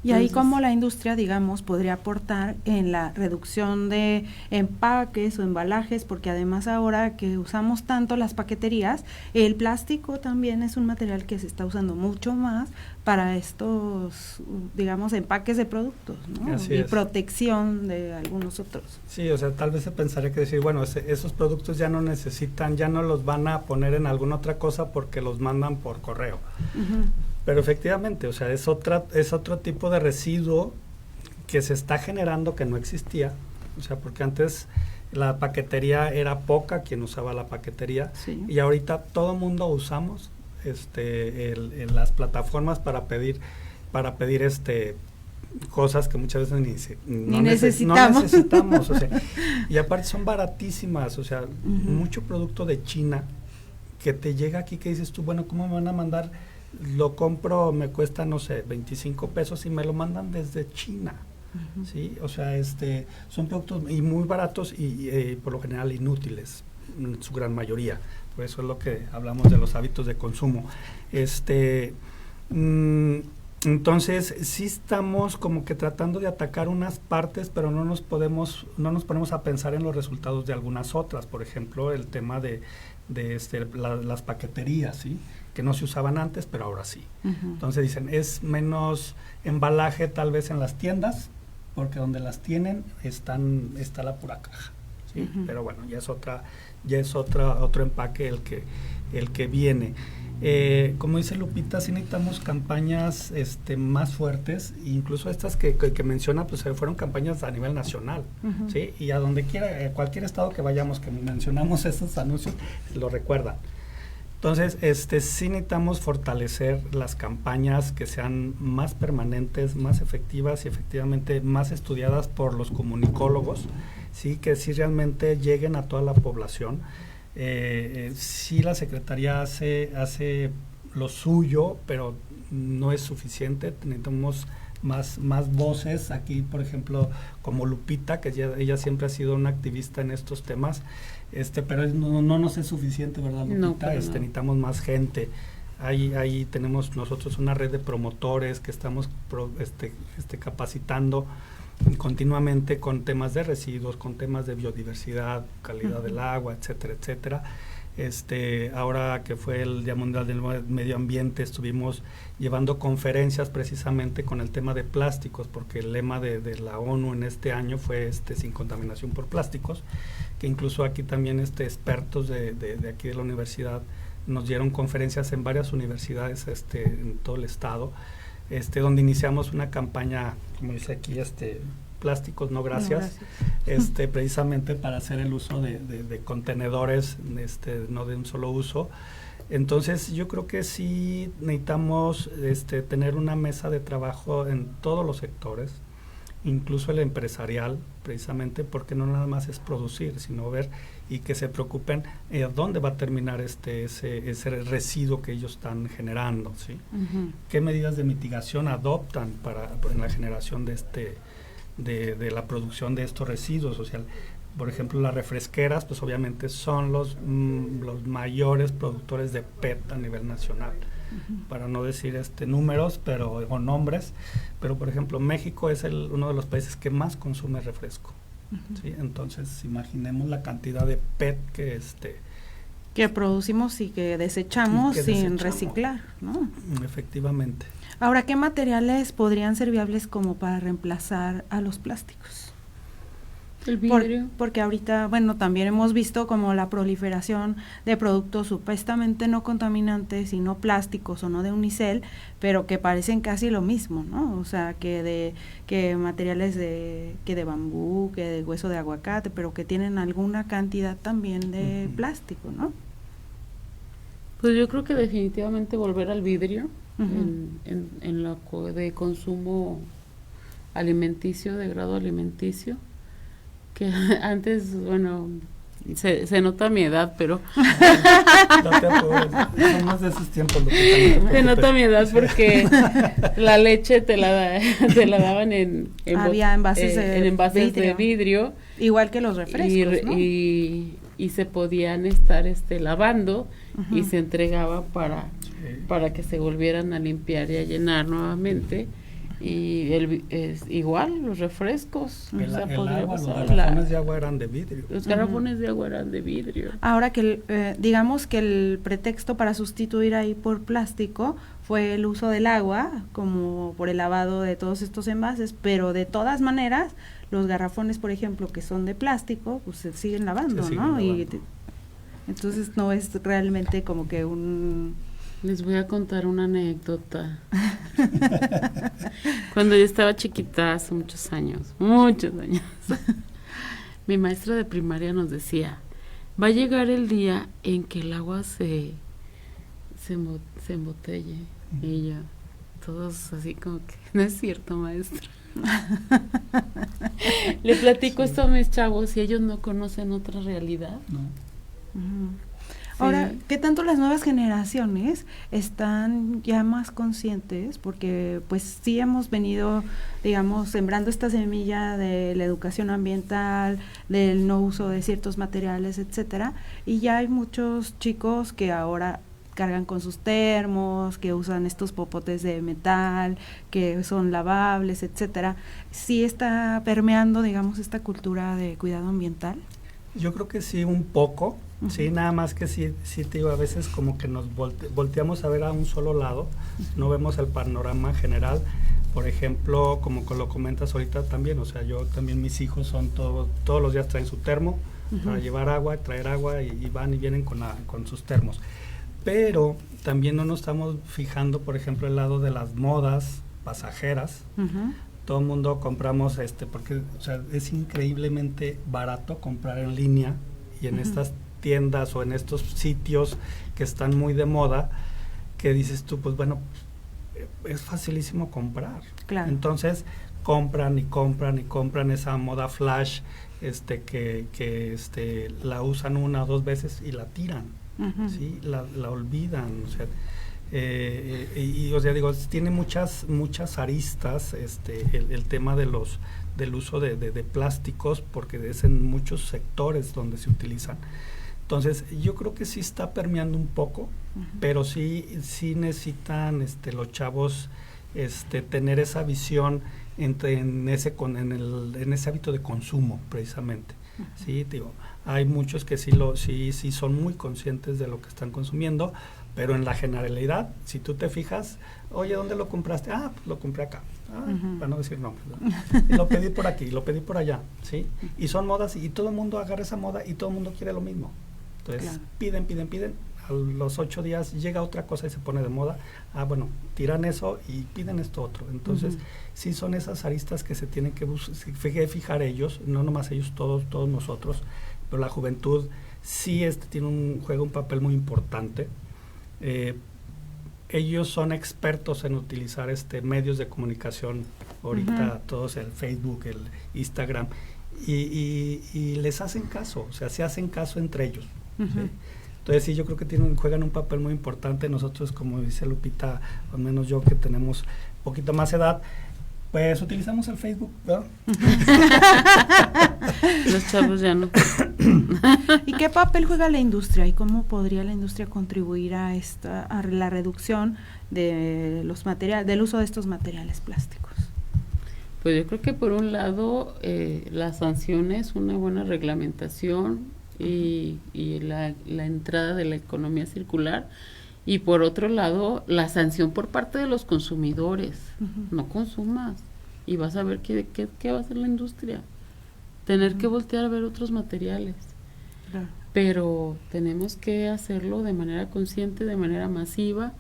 Y ahí como la industria, digamos, podría aportar en la reducción de empaques o embalajes, porque además ahora que usamos tanto las paqueterías, el plástico también es un material que se está usando mucho más para estos, digamos, empaques de productos, ¿no? Y protección de algunos otros. Sí, o sea, tal vez se pensaría que decir, bueno, esos productos ya no necesitan, ya no los van a poner en alguna otra cosa porque los mandan por correo. Pero efectivamente, o sea, es otro tipo de residuo que se está generando que no existía, o sea, porque antes la paquetería era poca quien usaba la paquetería, y ahorita todo mundo usamos las plataformas para pedir cosas que muchas veces no necesitamos, o sea, y aparte son baratísimas, o sea, mucho producto de China que te llega aquí que dices tú, bueno, ¿cómo me van a mandar? Lo compro, me cuesta, no sé, 25 pesos y me lo mandan desde China, ¿sí? O sea, son productos y muy baratos y por lo general inútiles, en su gran mayoría. Por eso es lo que hablamos de los hábitos de consumo. Entonces, sí estamos como que tratando de atacar unas partes, pero no nos ponemos a pensar en los resultados de algunas otras. Por ejemplo, el tema de las paqueterías, ¿sí? Que no se usaban antes, pero ahora sí. Entonces dicen, es menos embalaje tal vez en las tiendas, porque donde las tienen está la pura caja, ¿sí? Pero bueno, ya es otro empaque el que viene. Como dice Lupita, sí necesitamos campañas más fuertes, incluso estas que menciona, pues fueron campañas a nivel nacional, ¿sí? Y a donde quiera, cualquier estado que vayamos, que mencionamos estos anuncios, lo recuerdan. Entonces, sí necesitamos fortalecer las campañas que sean más permanentes, más efectivas y efectivamente más estudiadas por los comunicólogos, sí, que sí realmente lleguen a toda la población. Sí, la Secretaría hace lo suyo, pero no es suficiente. Necesitamos más voces. Aquí, por ejemplo, como Lupita, que ella siempre ha sido una activista en estos temas, pero no nos es suficiente, ¿verdad, Lupita? No, no. Necesitamos más gente. Ahí tenemos nosotros una red de promotores que estamos capacitando continuamente con temas de residuos, con temas de biodiversidad, calidad del agua, etcétera, etcétera. Ahora que fue el Día Mundial del Medio Ambiente, estuvimos llevando conferencias precisamente con el tema de plásticos, porque el lema de la ONU en este año fue sin contaminación por plásticos, que incluso aquí también expertos de aquí de la universidad nos dieron conferencias en varias universidades en todo el estado, donde iniciamos una campaña, como dice aquí, plásticos no gracias, precisamente para hacer el uso de contenedores no de un solo uso. Entonces yo creo que sí necesitamos tener una mesa de trabajo en todos los sectores, incluso el empresarial, precisamente porque no nada más es producir, sino ver y que se preocupen dónde va a terminar ese residuo que ellos están generando, ¿sí? Uh-huh. ¿Qué medidas de mitigación adoptan en la generación de la producción de estos residuos? O sea, por ejemplo, las refresqueras, pues obviamente son los mayores productores de PET a nivel nacional. Uh-huh. Para no decir números o nombres, pero por ejemplo México es uno de los países que más consume refresco. Uh-huh. ¿Sí? Entonces imaginemos la cantidad de PET que producimos y que desechamos sin reciclar, ¿no? Efectivamente. Ahora, ¿qué materiales podrían ser viables como para reemplazar a los plásticos? El vidrio. Porque ahorita, bueno, también hemos visto como la proliferación de productos supuestamente no contaminantes y no plásticos o no de unicel, pero que parecen casi lo mismo, ¿no? O sea, que materiales de bambú, que de hueso de aguacate, pero que tienen alguna cantidad también de plástico, ¿no? Pues yo creo que definitivamente volver al vidrio en lo de consumo alimenticio, de grado alimenticio, que antes, bueno, se nota mi edad, pero no te apures, son más de esos tiempos. Se nota mi edad porque la leche te la daban en envases de vidrio, igual que los refrescos, ¿no? y se podían estar lavando y se entregaba para que se volvieran a limpiar y a llenar nuevamente. Y igual los refrescos, los garrafones de agua eran de vidrio. Los garrafones de agua eran de vidrio. Ahora que digamos que el pretexto para sustituir ahí por plástico fue el uso del agua, como por el lavado de todos estos envases, pero de todas maneras los garrafones, por ejemplo, que son de plástico, pues se siguen lavando, ¿no? Y entonces no es realmente como que Les voy a contar una anécdota. Cuando yo estaba chiquita, hace muchos años, mi maestra de primaria nos decía, va a llegar el día en que el agua se embotelle. Y yo, todos así como que, no es cierto, maestra. Le platico esto a mis chavos y ellos no conocen otra realidad. No. Sí. Ahora, ¿qué tanto las nuevas generaciones están ya más conscientes? Porque pues sí hemos venido, digamos, sembrando esta semilla de la educación ambiental, del no uso de ciertos materiales, etcétera, y ya hay muchos chicos que ahora cargan con sus termos, que usan estos popotes de metal, que son lavables, etcétera. ¿Sí está permeando, digamos, esta cultura de cuidado ambiental? Yo creo que sí, un poco. Sí, nada más que sí te digo, a veces como que nos volteamos a ver a un solo lado, no vemos el panorama general. Por ejemplo, como lo comentas ahorita también, o sea, yo también, mis hijos son todos los días traen su termo para llevar agua, traer agua y van y vienen con sus termos. Pero también no nos estamos fijando, por ejemplo, el lado de las modas pasajeras. Todo el mundo compramos porque, o sea, es increíblemente barato comprar en línea y en estas tiendas o en estos sitios que están muy de moda, que dices tú, pues bueno, es facilísimo comprar. Claro. Entonces compran y compran y compran esa moda flash, que la usan 1 o 2 veces y la tiran, ¿sí? La olvidan, o sea, o sea, digo, tiene muchas aristas el tema del uso de plásticos, porque es en muchos sectores donde se utilizan. Entonces yo creo que sí está permeando un poco, pero sí necesitan los chavos tener esa visión en ese hábito de consumo, precisamente. Sí, digo, hay muchos que sí son muy conscientes de lo que están consumiendo, pero en la generalidad, si tú te fijas, oye, ¿dónde lo compraste? Pues lo compré acá. Para no decir nombres, ¿no? Lo pedí por aquí, lo pedí por allá, ¿sí? Y son modas y todo el mundo agarra esa moda y todo el mundo quiere lo mismo. Entonces, piden, a los 8 días llega otra cosa y se pone de moda. Bueno, tiran eso y piden esto otro. Entonces, sí son esas aristas que se tienen que fijar ellos, no nomás ellos, todos nosotros, pero la juventud sí juega un papel muy importante. Ellos son expertos en utilizar medios de comunicación, ahorita todos, el Facebook, el Instagram, y les hacen caso, o sea, se hacen caso entre ellos. ¿Sí? Entonces sí, yo creo que juegan un papel muy importante. Nosotros, como dice Lupita, al menos yo que tenemos un poquito más edad, pues utilizamos el Facebook, ¿verdad? Los chavos ya no. ¿Y qué papel juega la industria y cómo podría la industria contribuir a la reducción de del uso de estos materiales plásticos? Pues yo creo que por un lado las sanciones, una buena reglamentación y la entrada de la economía circular, y por otro lado la sanción por parte de los consumidores. No consumas y vas a ver qué va a hacer la industria, tener que voltear a ver otros materiales. Claro. Pero tenemos que hacerlo de manera consciente, de manera masiva,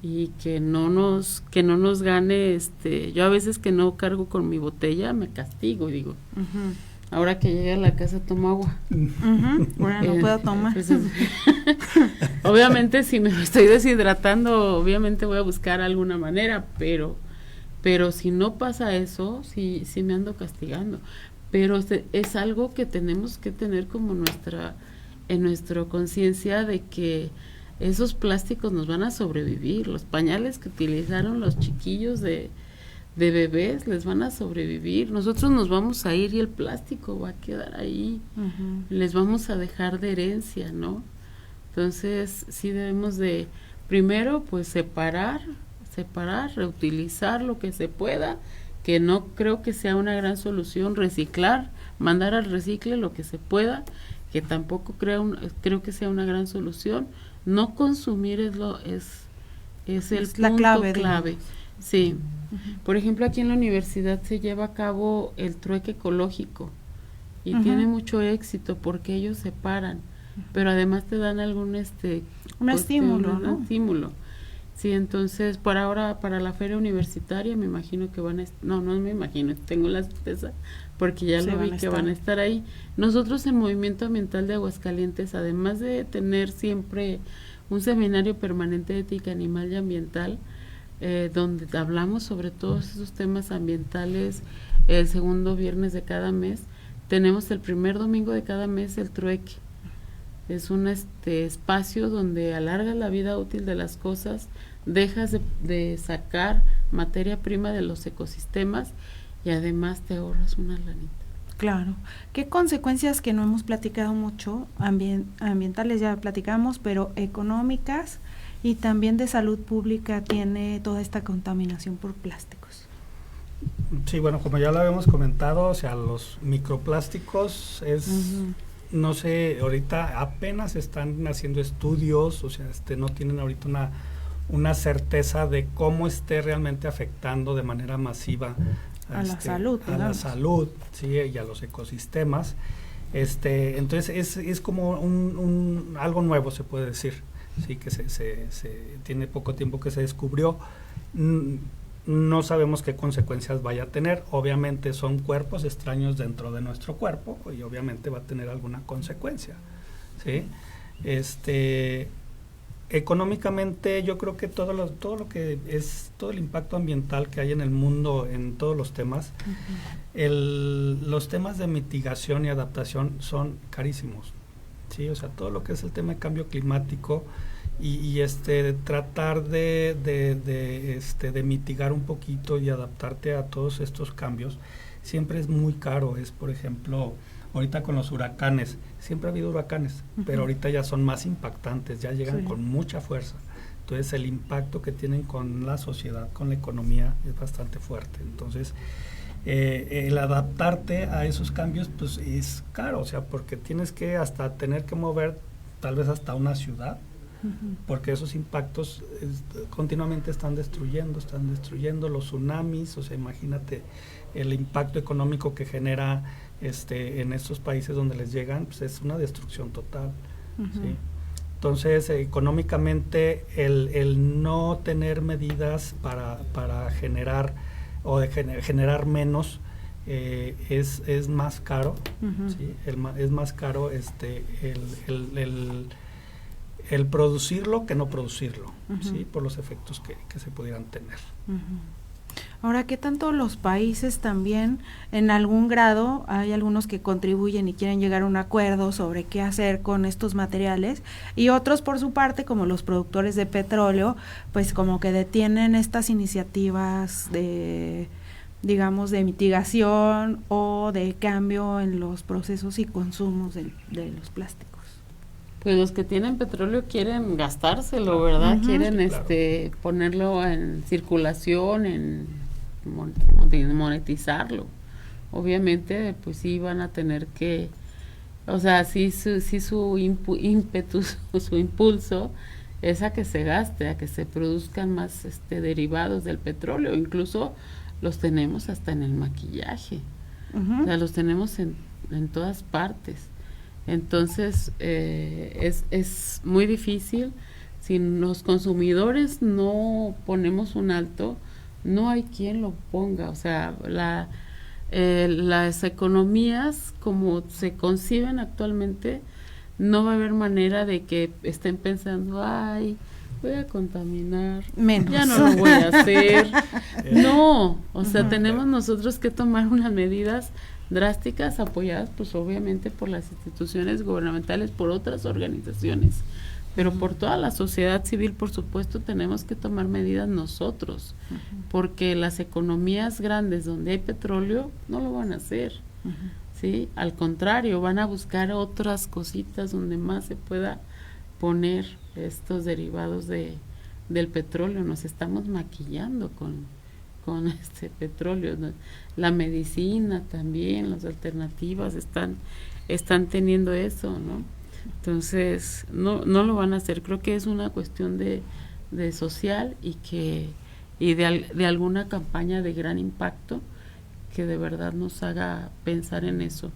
y que no nos gane. Yo a veces que no cargo con mi botella me castigo y digo, ahora que llegue a la casa tomo agua. Ahora no puedo tomar. Pues obviamente si me estoy deshidratando, obviamente voy a buscar alguna manera, pero si no pasa eso, sí me ando castigando. Pero es algo que tenemos que tener como en nuestra conciencia, de que esos plásticos nos van a sobrevivir. Los pañales que utilizaron los chiquillos de bebés les van a sobrevivir. Nosotros nos vamos a ir y el plástico va a quedar ahí. Les vamos a dejar de herencia, ¿no? Entonces sí debemos de primero pues separar, reutilizar lo que se pueda, que no creo que sea una gran solución. Reciclar, mandar al recicle lo que se pueda, que tampoco creo que sea una gran solución. No consumir es el punto la clave. Sí. Por ejemplo, aquí en la universidad se lleva a cabo el trueque ecológico y tiene mucho éxito porque ellos separan, pero además te dan algún un estímulo, ¿no? Estímulo. Sí, entonces para la feria universitaria me imagino que no me imagino, tengo la certeza porque ya lo vi que van a estar ahí. Nosotros en Movimiento Ambiental de Aguascalientes, además de tener siempre un seminario permanente de ética animal y ambiental, donde hablamos sobre todos esos temas ambientales, el segundo viernes de cada mes, tenemos el primer domingo de cada mes el trueque. Es un espacio donde alargas la vida útil de las cosas, dejas de sacar materia prima de los ecosistemas y además te ahorras una lanita. Claro. ¿Qué consecuencias, que no hemos platicado mucho, ambientales ya platicamos, pero económicas y también de salud pública tiene toda esta contaminación por plásticos? Sí, bueno, como ya lo habíamos comentado, o sea, los microplásticos no sé, ahorita apenas están haciendo estudios, o sea, no tienen ahorita una certeza de cómo esté realmente afectando de manera masiva a la salud, la salud, sí, y a los ecosistemas. Entonces es como algo nuevo, se puede decir, sí, que se tiene poco tiempo que se descubrió. No sabemos qué consecuencias vaya a tener. Obviamente son cuerpos extraños dentro de nuestro cuerpo y obviamente va a tener alguna consecuencia. ¿sí? Económicamente yo creo que todo lo que es todo el impacto ambiental que hay en el mundo en todos los temas, los temas de mitigación y adaptación son carísimos, ¿sí? O sea, todo lo que es el tema de cambio climático y tratar de mitigar un poquito y adaptarte a todos estos cambios siempre es muy caro. Es, por ejemplo, ahorita con los huracanes, siempre ha habido huracanes, pero ahorita ya son más impactantes, ya llegan con mucha fuerza. Entonces el impacto que tienen con la sociedad, con la economía, es bastante fuerte. Entonces el adaptarte a esos cambios pues es caro, o sea, porque tienes que tener que mover tal vez hasta una ciudad, porque esos impactos continuamente están destruyendo los tsunamis. O sea, imagínate el impacto económico que genera en estos países donde les llegan, pues es una destrucción total, ¿sí? Entonces, económicamente, el no tener medidas para generar o de generar menos es más caro, ¿sí? Es más caro el producirlo que no producirlo, ¿sí? Por los efectos que se pudieran tener. Ahora, ¿qué tanto los países también, en algún grado, hay algunos que contribuyen y quieren llegar a un acuerdo sobre qué hacer con estos materiales, y otros, por su parte, como los productores de petróleo, pues como que detienen estas iniciativas de, digamos, de mitigación o de cambio en los procesos y consumos de los plásticos? Pues los que tienen petróleo quieren gastárselo, ¿verdad? Quieren ponerlo en circulación, en monetizarlo. Obviamente, pues sí van a tener que, o sea, su ímpetu, su impulso es a que se gaste, a que se produzcan más derivados del petróleo. Incluso los tenemos hasta en el maquillaje, o sea, los tenemos en todas partes. Entonces, es muy difícil. Si los consumidores no ponemos un alto, no hay quien lo ponga. O sea, las economías como se conciben actualmente, no va a haber manera de que estén pensando, ay, voy a contaminar, menos, ya no lo voy a hacer. No, o sea, tenemos nosotros que tomar unas medidas drásticas, apoyadas pues obviamente por las instituciones gubernamentales, por otras organizaciones, pero por toda la sociedad civil, por supuesto, tenemos que tomar medidas nosotros, porque las economías grandes donde hay petróleo no lo van a hacer, ¿sí? Al contrario, van a buscar otras cositas donde más se pueda poner estos derivados del petróleo. Nos estamos maquillando con petróleo, ¿no? La medicina también, las alternativas están teniendo eso, ¿no? Entonces no lo van a hacer. Creo que es una cuestión de social y de alguna campaña de gran impacto que de verdad nos haga pensar en eso.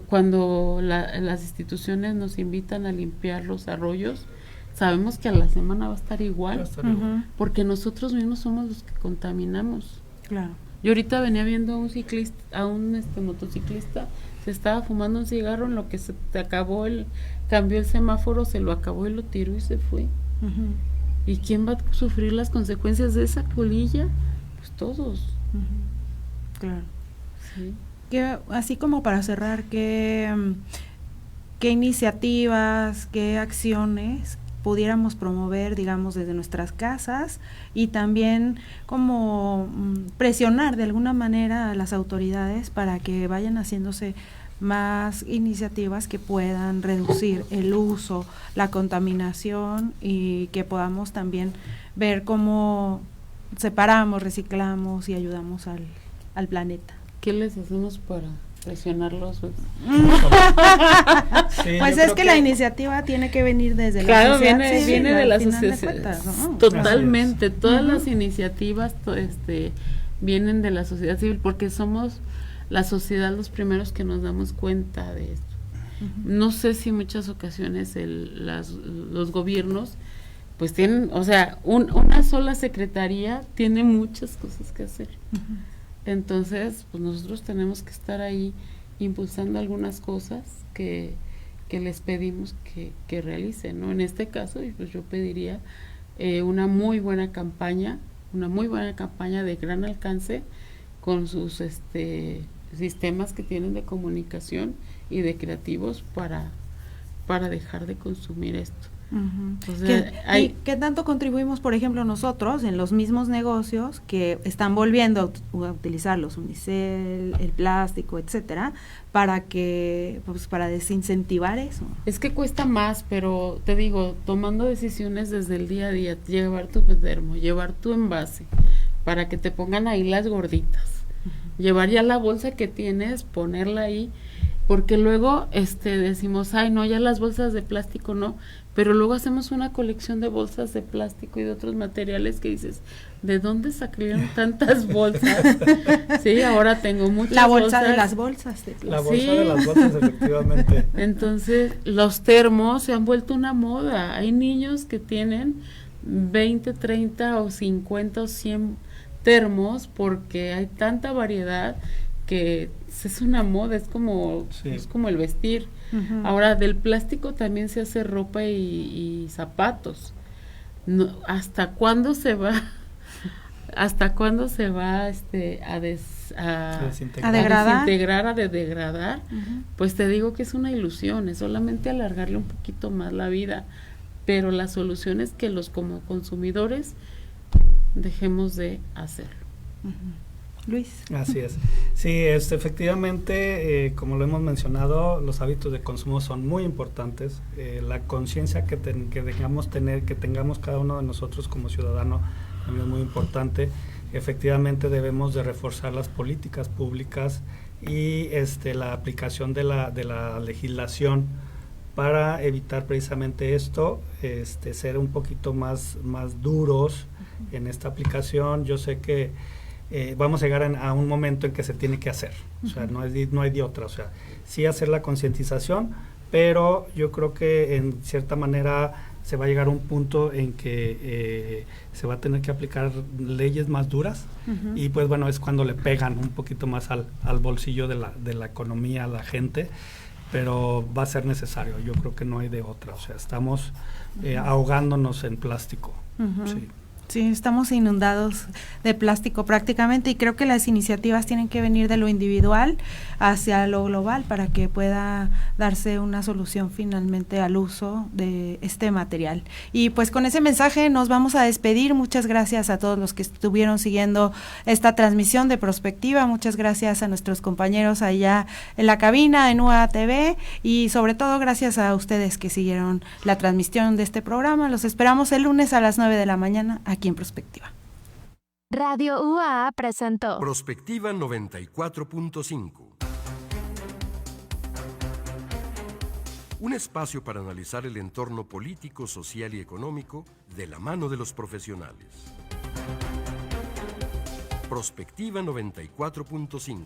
Cuando las instituciones nos invitan a limpiar los arroyos, sabemos que a la semana va a estar igual, porque nosotros mismos somos los que contaminamos. Claro. Yo ahorita venía viendo a un motociclista, se estaba fumando un cigarro, en lo que se acabó cambió el semáforo, se lo acabó y lo tiró y se fue. ¿Y quién va a sufrir las consecuencias de esa colilla? Pues todos. Claro. Sí. Así como para cerrar, ¿qué iniciativas, qué acciones pudiéramos promover, digamos, desde nuestras casas, y también como presionar de alguna manera a las autoridades para que vayan haciéndose más iniciativas que puedan reducir el uso, la contaminación, y que podamos también ver cómo separamos, reciclamos y ayudamos al planeta? ¿Qué les hacemos para presionarlos? Pues es que la iniciativa tiene que venir desde la sociedad civil, viene de la sociedad, ¿no? Totalmente, todas las iniciativas vienen de la sociedad civil, porque somos la sociedad los primeros que nos damos cuenta de esto. No sé si en muchas ocasiones los gobiernos pues tienen, o sea, una sola secretaría tiene muchas cosas que hacer. Entonces, pues nosotros tenemos que estar ahí impulsando algunas cosas que que les pedimos que realicen, ¿no? En este caso, pues yo pediría una muy buena campaña de gran alcance con sus sistemas que tienen de comunicación y de creativos para dejar de consumir esto. Entonces, ¿Qué tanto contribuimos, por ejemplo, nosotros en los mismos negocios que están volviendo a utilizar los unicel, el plástico, etcétera, para desincentivar eso? Es que cuesta más, pero te digo, tomando decisiones desde el día a día, llevar tu termo, llevar tu envase, para que te pongan ahí las gorditas, llevar ya la bolsa que tienes, ponerla ahí, porque luego decimos, ay no, ya las bolsas de plástico no, pero luego hacemos una colección de bolsas de plástico y de otros materiales que dices, ¿de dónde sacaron tantas bolsas? Sí, ahora tengo muchas la bolsa bolsas. De las bolsas de plástico. La bolsa de las bolsas, efectivamente. Entonces, los termos se han vuelto una moda. Hay niños que tienen 20, 30 o 50 o 100 termos porque hay tanta variedad que es una moda, es como el vestir. Ahora, del plástico también se hace ropa y zapatos. No, ¿hasta cuándo se va a desintegrar, a degradar? Pues te digo que es una ilusión, es solamente alargarle un poquito más la vida, pero la solución es que como consumidores dejemos de hacerlo. Luis. Así es. Sí, efectivamente, como lo hemos mencionado, los hábitos de consumo son muy importantes. La conciencia que tengamos cada uno de nosotros como ciudadano también es muy importante. Efectivamente, debemos de reforzar las políticas públicas y la aplicación de la legislación para evitar precisamente esto, ser un poquito más duros en esta aplicación. Yo sé que vamos a llegar a un momento en que se tiene que hacer, o sea, no hay de otra, o sea, sí hacer la concientización, pero yo creo que en cierta manera se va a llegar a un punto en que se va a tener que aplicar leyes más duras y pues bueno, es cuando le pegan un poquito más al bolsillo de la economía, a la gente, pero va a ser necesario, yo creo que no hay de otra, o sea, estamos ahogándonos en plástico. Sí. Sí, estamos inundados de plástico prácticamente y creo que las iniciativas tienen que venir de lo individual hacia lo global para que pueda darse una solución finalmente al uso de este material. Y pues con ese mensaje nos vamos a despedir. Muchas gracias a todos los que estuvieron siguiendo esta transmisión de Prospectiva. Muchas gracias a nuestros compañeros allá en la cabina en UATV y sobre todo gracias a ustedes que siguieron la transmisión de este programa. Los esperamos el lunes a las 9 de la mañana aquí en Prospectiva. Radio UAA presentó Prospectiva 94.5. Un espacio para analizar el entorno político, social y económico de la mano de los profesionales. Prospectiva 94.5.